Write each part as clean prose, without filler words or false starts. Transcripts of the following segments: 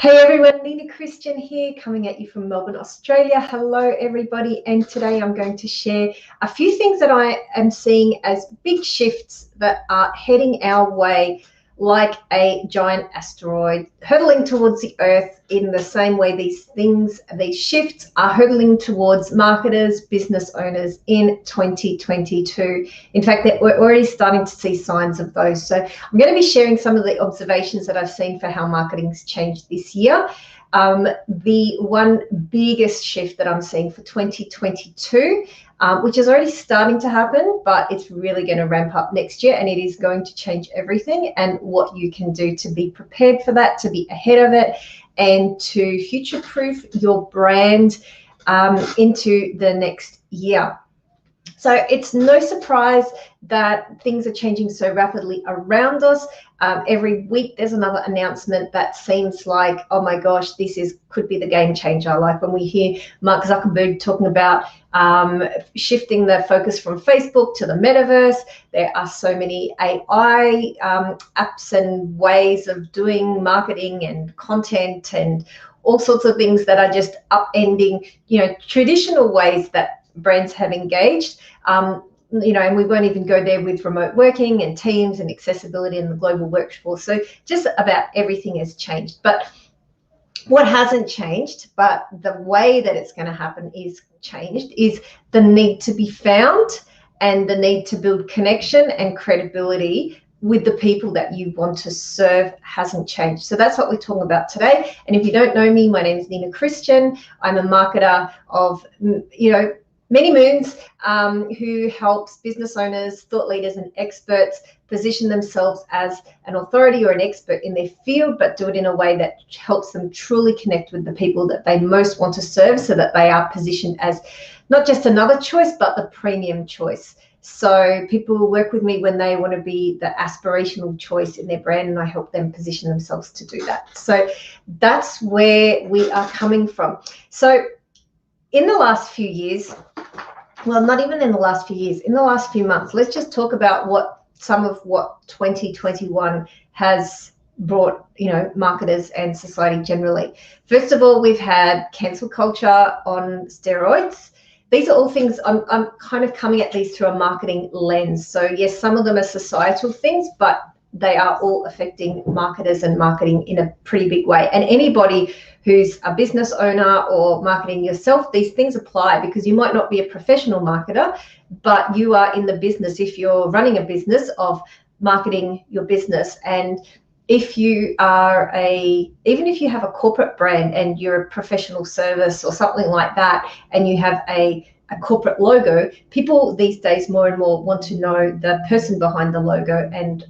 Hey everyone, Nina Christian here, coming at you from Melbourne, Australia. Hello everybody, and today I'm going to share a few things that I am seeing as big shifts that are heading our way like a giant asteroid hurtling towards the earth, in the same way these shifts are hurtling towards marketers, business owners in 2022. In fact, we're already starting to see signs of those. So I'm going to be sharing some of the observations that I've seen for how marketing's changed this year. The one biggest shift that I'm seeing for 2022, which is already starting to happen, but it's really going to ramp up next year, and it is going to change everything and what you can do to be prepared for that, to be ahead of it, and to future-proof your brand into the next year. So it's no surprise that things are changing so rapidly around us. Every week there's another announcement that seems like, oh my gosh, this could be the game changer. Like when we hear Mark Zuckerberg talking about shifting the focus from Facebook to the metaverse, there are so many AI apps and ways of doing marketing and content and all sorts of things that are just upending, traditional ways that brands have engaged. And we won't even go there with remote working and teams and accessibility and the global workforce. So just about everything has changed. But what hasn't changed, but the way that it's going to happen is changed, is the need to be found and the need to build connection and credibility with the people that you want to serve hasn't changed. So that's what we're talking about today. And if you don't know me, my name is Nina Christian. I'm a marketer of, many moons, who helps business owners, thought leaders, and experts position themselves as an authority or an expert in their field, but do it in a way that helps them truly connect with the people that they most want to serve, so that they are positioned as not just another choice, but the premium choice. So people will work with me when they want to be the aspirational choice in their brand, and I help them position themselves to do that. So that's where we are coming from. So in the last few years, well, not even in the last few years, in the last few months, let's just talk about some of what 2021 has brought, marketers and society generally. First of all, we've had cancel culture on steroids. These are all things, I'm kind of coming at these through a marketing lens. So yes, some of them are societal things, but they are all affecting marketers and marketing in a pretty big way. And anybody who's a business owner or marketing yourself, these things apply, because you might not be a professional marketer, but you are in the business, if you're running a business, of marketing your business. And if you are even if you have a corporate brand and you're a professional service or something like that, and you have a corporate logo, people these days more and more want to know the person behind the logo and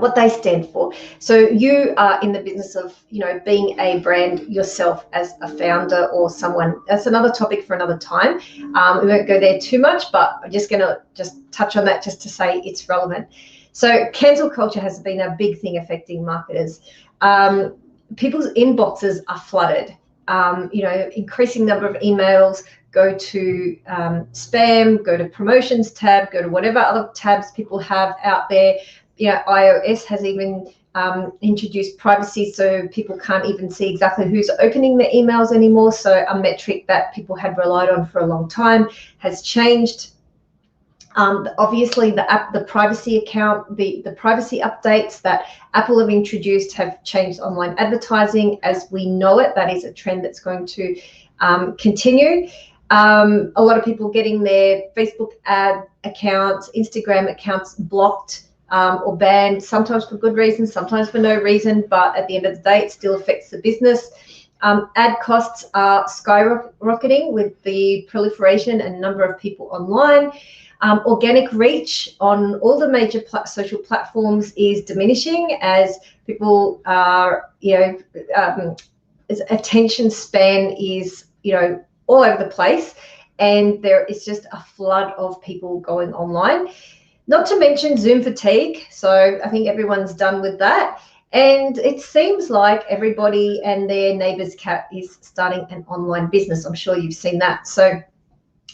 what they stand for. So you are in the business of, being a brand yourself as a founder or someone. That's another topic for another time. We won't go there too much, but I'm just going to touch on that just to say it's relevant. So cancel culture has been a big thing affecting marketers. People's inboxes are flooded. Increasing number of emails go to spam, go to promotions tab, go to whatever other tabs people have out there. iOS has even introduced privacy, so people can't even see exactly who's opening their emails anymore. So a metric that people had relied on for a long time has changed. Obviously, the privacy account, the privacy updates that Apple have introduced have changed online advertising as we know it. That is a trend that's going to continue. A lot of people getting their Facebook ad accounts, Instagram accounts blocked or banned, sometimes for good reasons, sometimes for no reason, but at the end of the day, it still affects the business. Ad costs are skyrocketing with the proliferation and number of people online. Organic reach on all the major social platforms is diminishing as people are, attention span is, all over the place, and there is just a flood of people going online. Not to mention Zoom fatigue. So I think everyone's done with that. And it seems like everybody and their neighbour's cat is starting an online business. I'm sure you've seen that. So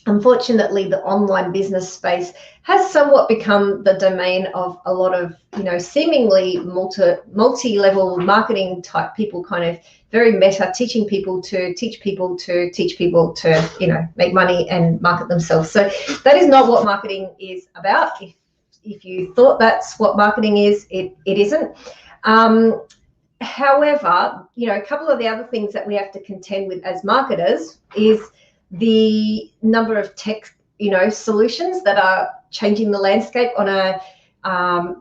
unfortunately, the online business space has somewhat become the domain of a lot of, seemingly multi-level marketing type people, kind of very meta, teaching people to teach people to teach people to, make money and market themselves. So that is not what marketing is about. If you thought that's what marketing is, it isn't. However, a couple of the other things that we have to contend with as marketers is the number of tech, solutions that are changing the landscape on a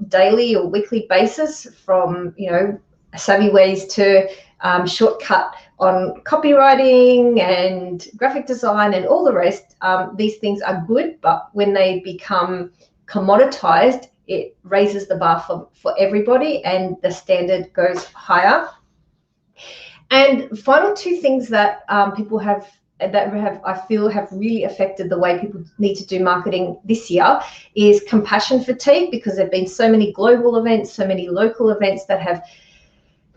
daily or weekly basis, from, savvy ways to shortcut on copywriting and graphic design and all the rest. These things are good, but when they become commoditized, it raises the bar for everybody and the standard goes higher. And final two things that people have, I feel have really affected the way people need to do marketing this year, is compassion fatigue, because there have been so many global events, so many local events that have,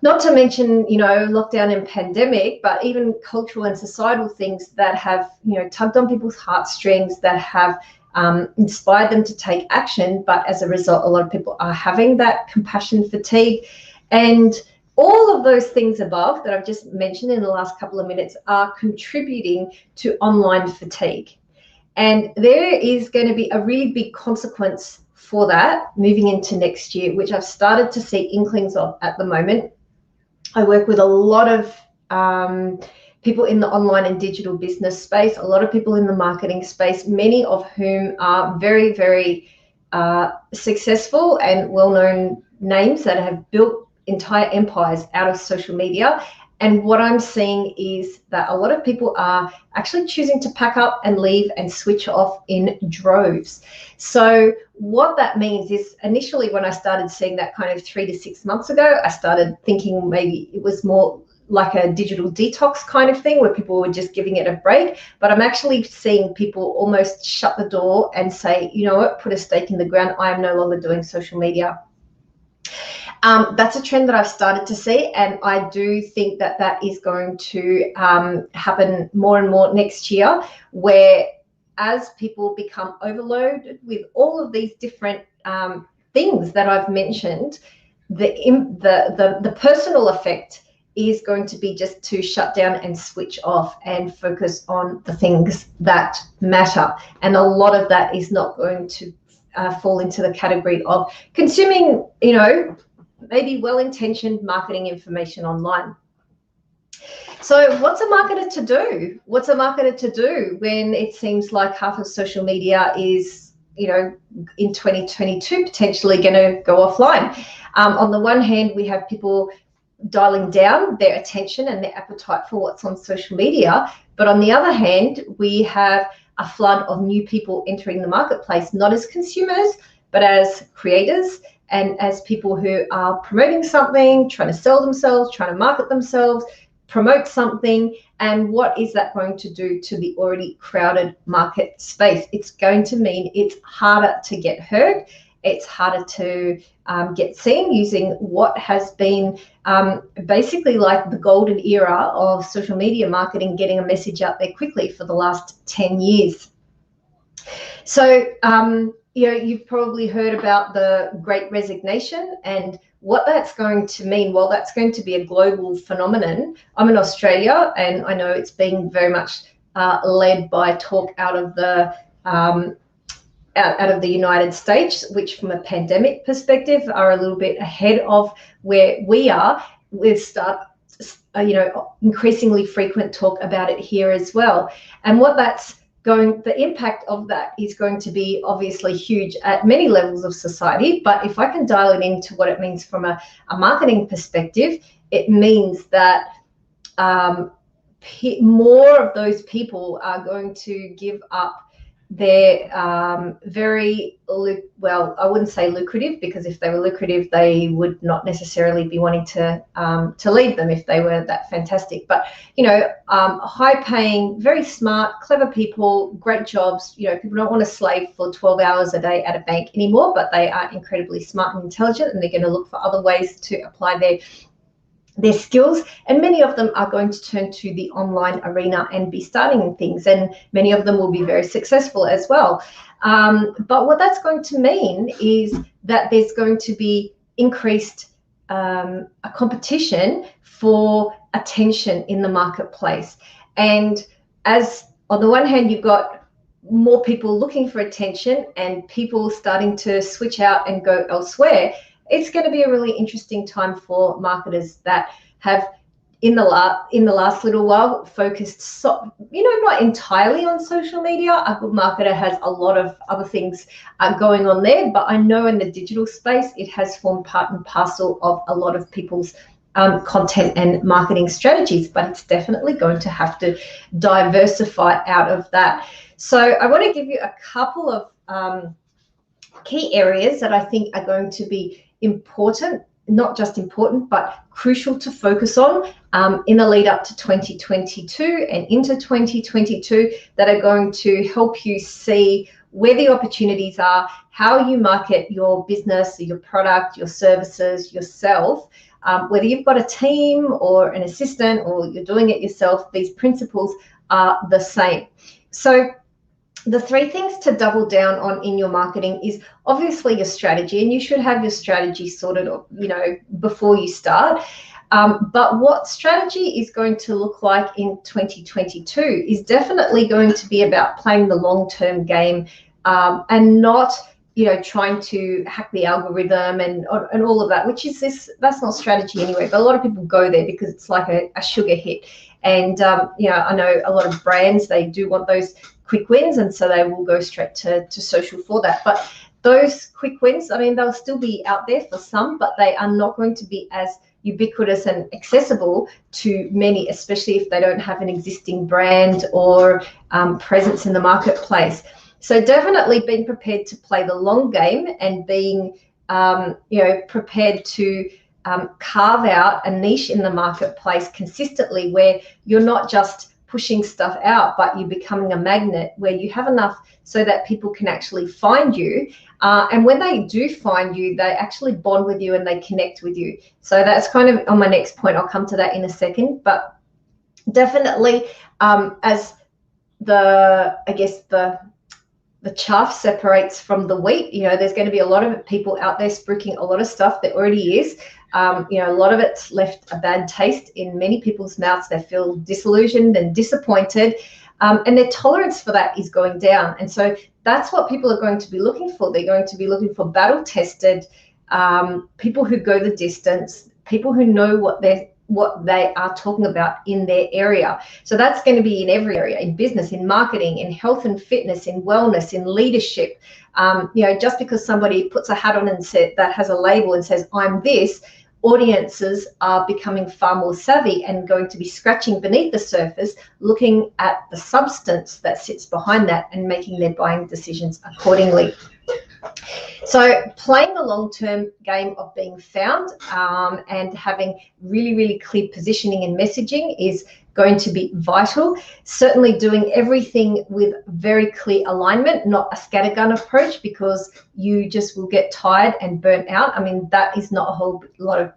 not to mention, lockdown and pandemic, but even cultural and societal things that have, tugged on people's heartstrings, that have inspired them to take action. But as a result, a lot of people are having that compassion fatigue. And all of those things above that I've just mentioned in the last couple of minutes are contributing to online fatigue. And there is going to be a really big consequence for that moving into next year, which I've started to see inklings of at the moment. I work with a lot of people in the online and digital business space, a lot of people in the marketing space, many of whom are very, very successful and well-known names that have built entire empires out of social media. And what I'm seeing is that a lot of people are actually choosing to pack up and leave and switch off in droves. So what that means is, initially when I started seeing that kind of 3 to 6 months ago, I started thinking maybe it was more like a digital detox kind of thing where people were just giving it a break. But I'm actually seeing people almost shut the door and say, you know what, put a stake in the ground. I am no longer doing social media. That's a trend that I've started to see, and I do think that that is going to happen more and more next year, where as people become overloaded with all of these different things that I've mentioned, the personal effect is going to be just to shut down and switch off and focus on the things that matter. And a lot of that is not going to fall into the category of consuming, maybe well-intentioned marketing information online. So what's a marketer to do? What's a marketer to do when it seems like half of social media is, in 2022 potentially going to go offline? On the one hand, we have people dialing down their attention and their appetite for what's on social media. But on the other hand, we have a flood of new people entering the marketplace, not as consumers, but as creators and as people who are promoting something, trying to sell themselves, trying to market themselves, promote something. And what is that going to do to the already crowded market space? It's going to mean it's harder to get heard. It's harder to get seen using what has been basically like the golden era of social media marketing, getting a message out there quickly for the last 10 years. So, you've probably heard about the Great Resignation and what that's going to mean. Well, that's going to be a global phenomenon. I'm in Australia, and I know it's being very much led by talk out of the United States, which from a pandemic perspective are a little bit ahead of where we are. We've started, increasingly frequent talk about it here as well. And what that's the impact of that is going to be obviously huge at many levels of society. But if I can dial it into what it means from a marketing perspective, it means that more of those people are going to give up their very, well, I wouldn't say lucrative, because if they were lucrative, they would not necessarily be wanting to leave them if they were that fantastic. But, high paying, very smart, clever people, great jobs. People don't want to slave for 12 hours a day at a bank anymore, but they are incredibly smart and intelligent, and they're going to look for other ways to apply their skills, and many of them are going to turn to the online arena and be starting things, and many of them will be very successful as well. But what that's going to mean is that there's going to be increased a competition for attention in the marketplace. And as on the one hand, you've got more people looking for attention and people starting to switch out and go elsewhere, it's going to be a really interesting time for marketers that have in the last little while focused, not entirely on social media. A good marketer has a lot of other things going on there, but I know in the digital space it has formed part and parcel of a lot of people's content and marketing strategies, but it's definitely going to have to diversify out of that. So I want to give you a couple of key areas that I think are going to be important, not just important, but crucial to focus on in the lead up to 2022 and into 2022, that are going to help you see where the opportunities are, how you market your business, your product, your services, yourself. Whether you've got a team or an assistant or you're doing it yourself, these principles are the same. So the three things to double down on in your marketing is obviously your strategy, and you should have your strategy sorted, before you start. But what strategy is going to look like in 2022 is definitely going to be about playing the long-term game, and not trying to hack the algorithm and all of that, which is that's not strategy anyway, but a lot of people go there because it's like a sugar hit. And I know a lot of brands, they do want those quick wins, and so they will go straight to social for that. But those quick wins, I mean, they'll still be out there for some, but they are not going to be as ubiquitous and accessible to many, especially if they don't have an existing brand or presence in the marketplace. So definitely being prepared to play the long game and being prepared to carve out a niche in the marketplace consistently, where you're not just pushing stuff out, but you're becoming a magnet where you have enough so that people can actually find you. And when they do find you, they actually bond with you and they connect with you. So that's kind of on my next point. I'll come to that in a second. But definitely as the chaff separates from the wheat, there's going to be a lot of people out there spruiking a lot of stuff that already is. A lot of it's left a bad taste in many people's mouths. They feel disillusioned and disappointed, and their tolerance for that is going down. And so that's what people are going to be looking for. They're going to be looking for battle-tested people who go the distance, people who know what they are talking about in their area. So that's going to be in every area, in business, in marketing, in health and fitness, in wellness, in leadership. Just because somebody puts a hat on and that has a label and says, I'm this, audiences are becoming far more savvy and going to be scratching beneath the surface, looking at the substance that sits behind that and making their buying decisions accordingly. So playing the long-term game of being found and having really, really clear positioning and messaging is going to be vital. Certainly doing everything with very clear alignment, not a scattergun approach, because you just will get tired and burnt out. I mean, that is not a whole lot of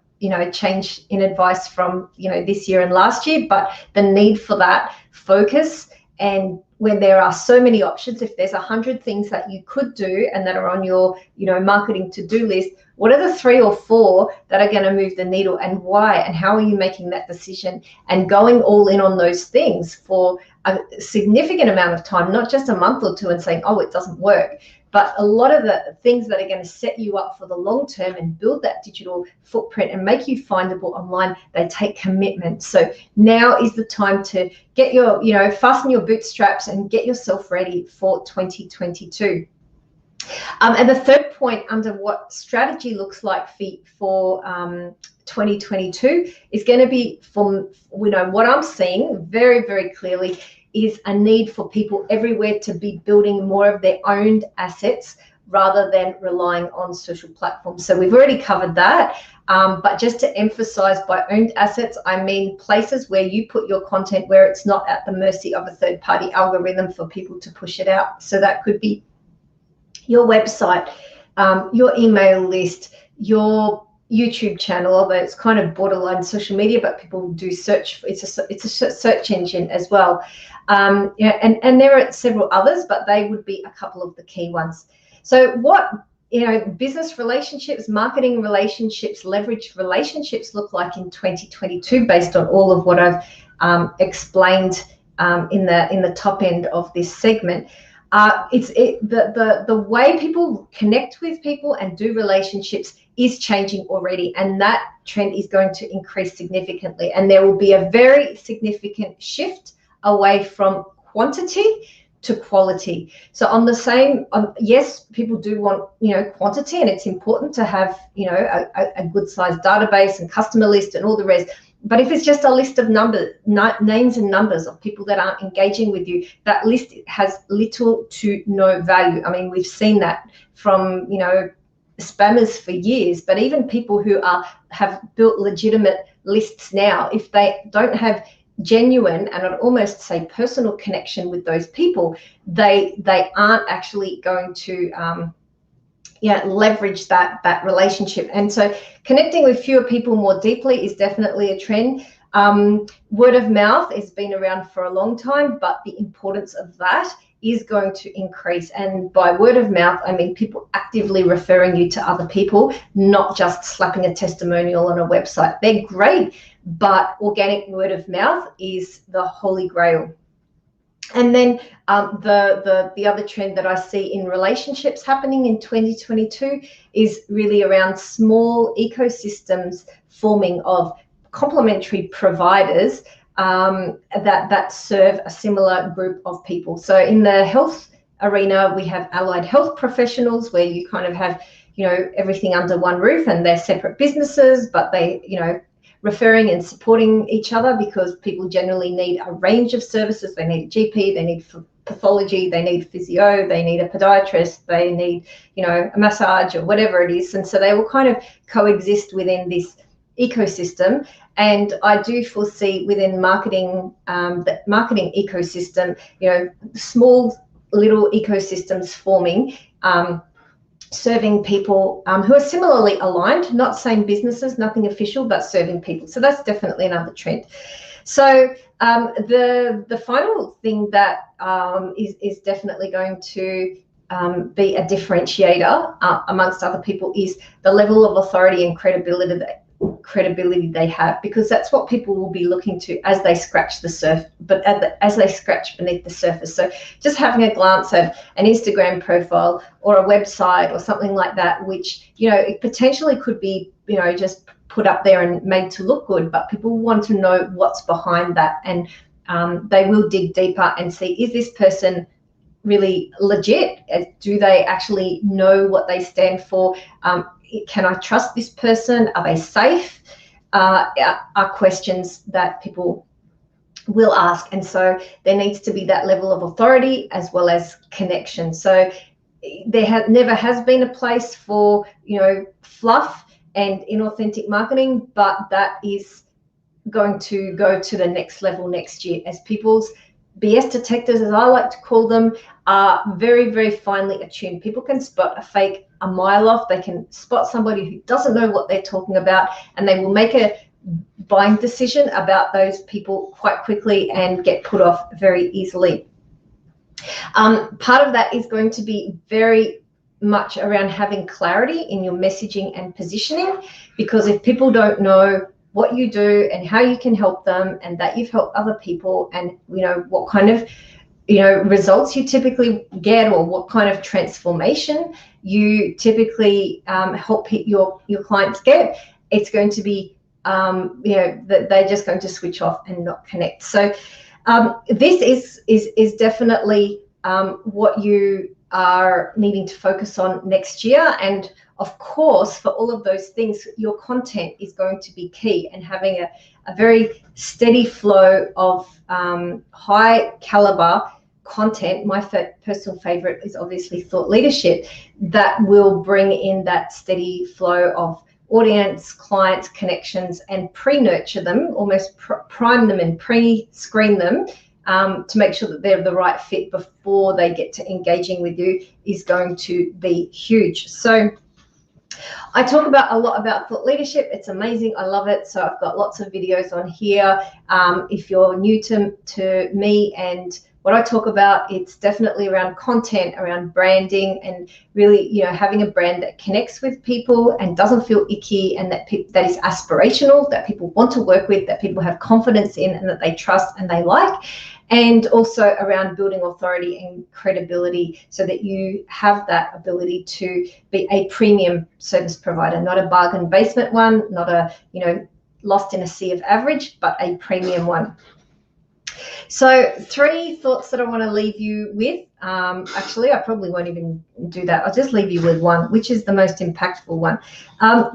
change in advice from this year and last year, but the need for that focus. And when there are so many options, if there's 100 things that you could do and that are on your marketing to-do list, what are the 3 or 4 that are going to move the needle, and why, and how are you making that decision, and going all in on those things for a significant amount of time, not just a month or 2 and saying, oh, it doesn't work, but a lot of the things that are going to set you up for the long term and build that digital footprint and make you findable online, they take commitment. So now is the time to get fasten your bootstraps and get yourself ready for 2022. And the third point under what strategy looks like for 2022 is going to be, from what I'm seeing very, very clearly, is a need for people everywhere to be building more of their owned assets rather than relying on social platforms. So we've already covered that, but just to emphasize, by owned assets, I mean places where you put your content where it's not at the mercy of a third-party algorithm for people to push it out. So that could be your website, your email list, your YouTube channel, although it's kind of borderline social media, but people do search. It's a search engine as well. Yeah, and there are several others, but they would be a couple of the key ones. So what, business relationships, marketing relationships, leverage relationships look like in 2022, based on all of what I've explained in the top end of this segment. The way people connect with people and do relationships is changing already, and that trend is going to increase significantly, and there will be a very significant shift away from quantity to quality. So on the same, yes, people do want, quantity, and it's important to have, a good sized database and customer list and all the rest. But if it's just a list of names and numbers of people that aren't engaging with you, that list has little to no value. I mean, we've seen that from, spammers for years, but even people who have built legitimate lists now, if they don't have genuine, and I'd almost say personal connection with those people, they aren't actually going to leverage that relationship. And so connecting with fewer people more deeply is definitely a trend. Word of mouth has been around for a long time, but the importance of that is going to increase. And by word of mouth, I mean people actively referring you to other people, not just slapping a testimonial on a website. They're great, but organic word of mouth is the holy grail. And then the other trend that I see in relationships happening in 2022 is really around small ecosystems forming of complementary providers that serve a similar group of people. So in the health arena, we have allied health professionals, where you kind of have, everything under one roof, and they're separate businesses, but they, referring and supporting each other, because people generally need a range of services. They need a GP, they need pathology, they need physio, they need a podiatrist, they need, a massage or whatever it is. And so they will kind of coexist within this ecosystem. And I do foresee within marketing, the marketing ecosystem, small little ecosystems forming, serving people who are similarly aligned, not same businesses, nothing official, but serving people. So that's definitely another trend. So the final thing that is definitely going to be a differentiator amongst other people is the level of authority and credibility they have, because that's what people will be looking to as they scratch the surface, but as they scratch beneath the surface. So just having a glance at an Instagram profile or a website or something like that, which, it potentially could be, just put up there and made to look good, but people want to know what's behind that. And they will dig deeper and see, is this person really legit? Do they actually know what they stand for? Can I trust this person? Are they safe? Are questions that people will ask. And so there needs to be that level of authority as well as connection. So there never has been a place for, fluff and inauthentic marketing, but that is going to go to the next level next year, as people's BS detectors, as I like to call them, are very, very finely attuned. People can spot a fake a mile off. They can spot somebody who doesn't know what they're talking about, and they will make a buying decision about those people quite quickly and get put off very easily. Part of that is going to be very much around having clarity in your messaging and positioning, because if people don't know what you do and how you can help them, and that you've helped other people, and what kind of results you typically get, or what kind of transformation you typically help your clients get, it's going to be that they're just going to switch off and not connect. So this is definitely what you are needing to focus on next year. And of course, for all of those things, your content is going to be key, and having a very steady flow of high caliber content. My personal favorite is obviously thought leadership, that will bring in that steady flow of audience, clients, connections, and pre-nurture them, almost prime them and pre-screen them to make sure that they're the right fit before they get to engaging with you, is going to be huge. So I talk about a lot about thought leadership. It's amazing. I love it. So I've got lots of videos on here. If you're new to me and what I talk about, it's definitely around content, around branding, and really, having a brand that connects with people and doesn't feel icky, and that is aspirational, that people want to work with, that people have confidence in, and that they trust and they like. And also around building authority and credibility so that you have that ability to be a premium service provider, not a bargain basement one, not a, lost in a sea of average, but a premium one. So 3 thoughts that I want to leave you with. Actually, I probably won't even do that. I'll just leave you with one, which is the most impactful one.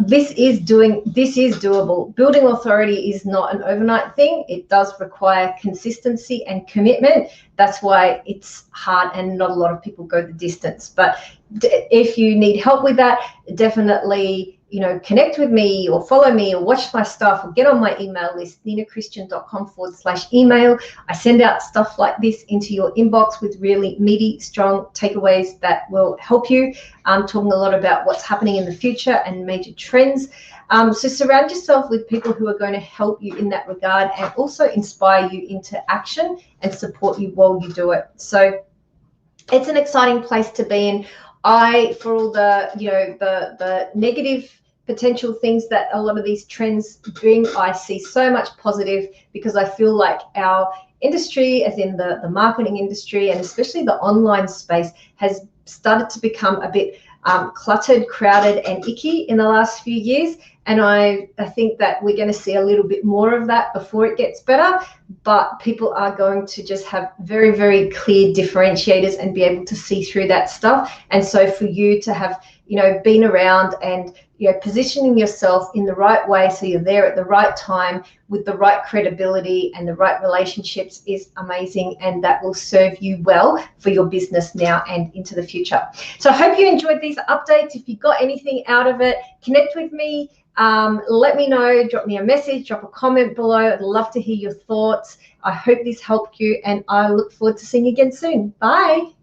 This is doable. Building authority is not an overnight thing. It does require consistency and commitment. That's why it's hard and not a lot of people go the distance. But if you need help with that, definitely connect with me or follow me or watch my stuff or get on my email list, ninachristian.com/email. I send out stuff like this into your inbox with really meaty, strong takeaways that will help you. I'm talking a lot about what's happening in the future and major trends. So surround yourself with people who are going to help you in that regard and also inspire you into action and support you while you do it. So it's an exciting place to be in. For all the, the negative potential things that a lot of these trends bring, I see so much positive, because I feel like our industry, as in the marketing industry, and especially the online space, has started to become a bit cluttered, crowded, and icky in the last few years. And I think that we're going to see a little bit more of that before it gets better. But people are going to just have very, very clear differentiators and be able to see through that stuff. And so for you to have, been around and, positioning yourself in the right way so you're there at the right time with the right credibility and the right relationships is amazing, and that will serve you well for your business now and into the future. So I hope you enjoyed these updates. If you got anything out of it, connect with me. Let me know, drop me a message, drop a comment below. I'd love to hear your thoughts. I hope this helped you, and I look forward to seeing you again soon. Bye.